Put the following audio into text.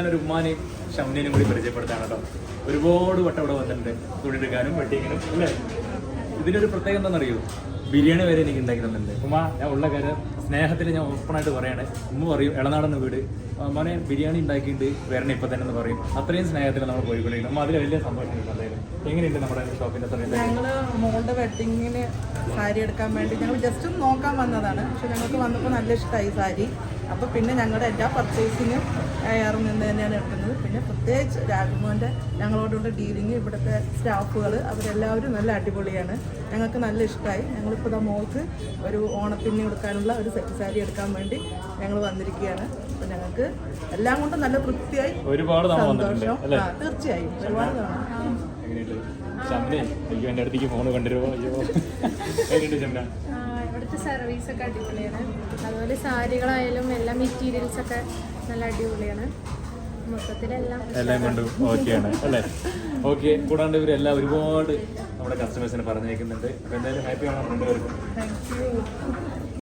ഞാനൊരു ഉമ്മാനെയും ഷംനേനും കൂടി പരിചയപ്പെടുത്താണ് കേട്ടോ. ഒരുപാട് വട്ടം ഇവിടെ വന്നിട്ടുണ്ട് തുണിയെടുക്കാനും വെട്ടിങ്ങിനും അല്ലേ. ഇതിനൊരു പ്രത്യേകത എന്താണെന്നറിയോ, ബിരിയാണി വരെ എനിക്ക് ഉണ്ടാക്കി തന്നിട്ടുണ്ട്. ഉമ്മ ഞാൻ ഉള്ള കാര്യം സ്നേഹത്തിൽ ഞാൻ ഓപ്പണായിട്ട് പറയാണ്. ഉമ്മ പറയും ഇളനാടെന്ന് വീട് മോനെ ബിരിയാണി ഉണ്ടാക്കിയിട്ട് വരണേ ഇപ്പം തന്നെ എന്ന് പറയും. അത്രയും സ്നേഹത്തിൽ നമ്മൾ പോയിക്കൊണ്ടിരിക്കണം. അമ്മ അതിൽ വലിയ സന്തോഷമുണ്ട്. എന്തായാലും എങ്ങനെയുണ്ട് നമ്മുടെ ഷോപ്പിൻ്റെ സമയത്ത്? ഞങ്ങൾ മോളുടെ വെഡിങ്ങിന് സാരി എടുക്കാൻ വേണ്ടി ഞങ്ങൾ ജസ്റ്റ് ഒന്ന് നോക്കാൻ വന്നതാണ്. പക്ഷെ ഞങ്ങൾക്ക് വന്നപ്പോൾ നല്ല ഇഷ്ടമായി സാരി. അപ്പോൾ പിന്നെ ഞങ്ങളുടെ എല്ലാ പർച്ചേസിനും അയാറിൽ നിന്ന് തന്നെയാണ് എടുക്കുന്നത്. പിന്നെ പ്രത്യേകിച്ച് രാഘവൻ്റെ ഞങ്ങളോടുള്ള ഡീലിങ്, ഇവിടുത്തെ സ്റ്റാഫുകൾ അവരെല്ലാവരും നല്ല അടിപൊളിയാണ്. ഞങ്ങൾക്ക് നല്ല ഇഷ്ടമായി. ഞങ്ങളിപ്പോൾ മോൾക്ക് ഒരു ഓണത്തിന് എടുക്കാനുള്ള ഒരു സെറ്റ് സാരി എടുക്കാൻ വേണ്ടി ഞങ്ങൾ വന്നിരിക്കുകയാണ്. അപ്പോൾ ഞങ്ങൾക്ക് എല്ലാം കൊണ്ടും നല്ല തൃപ്തിയായി, ഒരുപാട് സന്തോഷം. തീർച്ചയായും ഒരുപാട് തവണ. എൻ്റെ അടുത്തേക്ക് ഫോണ് കണ്ടിരുമോ? അയ്യോ ഷംന ഇവിടുത്തെ സർവീസ് ഒക്കെ അടിപൊളിയാണ്. അതുപോലെ സാരികളായാലും എല്ലാ മെറ്റീരിയൽസ് ഒക്കെ നല്ല അടിപൊളിയാണ്. മൊത്തത്തിലെല്ലാം എല്ലാം കൊണ്ടും ഓക്കെയാണ് അല്ലേ. ഓക്കെ. കൂടാണ്ട് ഇവരെല്ലാം ഒരുപാട് നമ്മുടെ കസ്റ്റമേഴ്സിനെ പറഞ്ഞേക്കുന്നുണ്ട്. അപ്പോൾ എന്തായാലും ഹാപ്പി ആണോ രണ്ടുപേർക്കും? Thank you.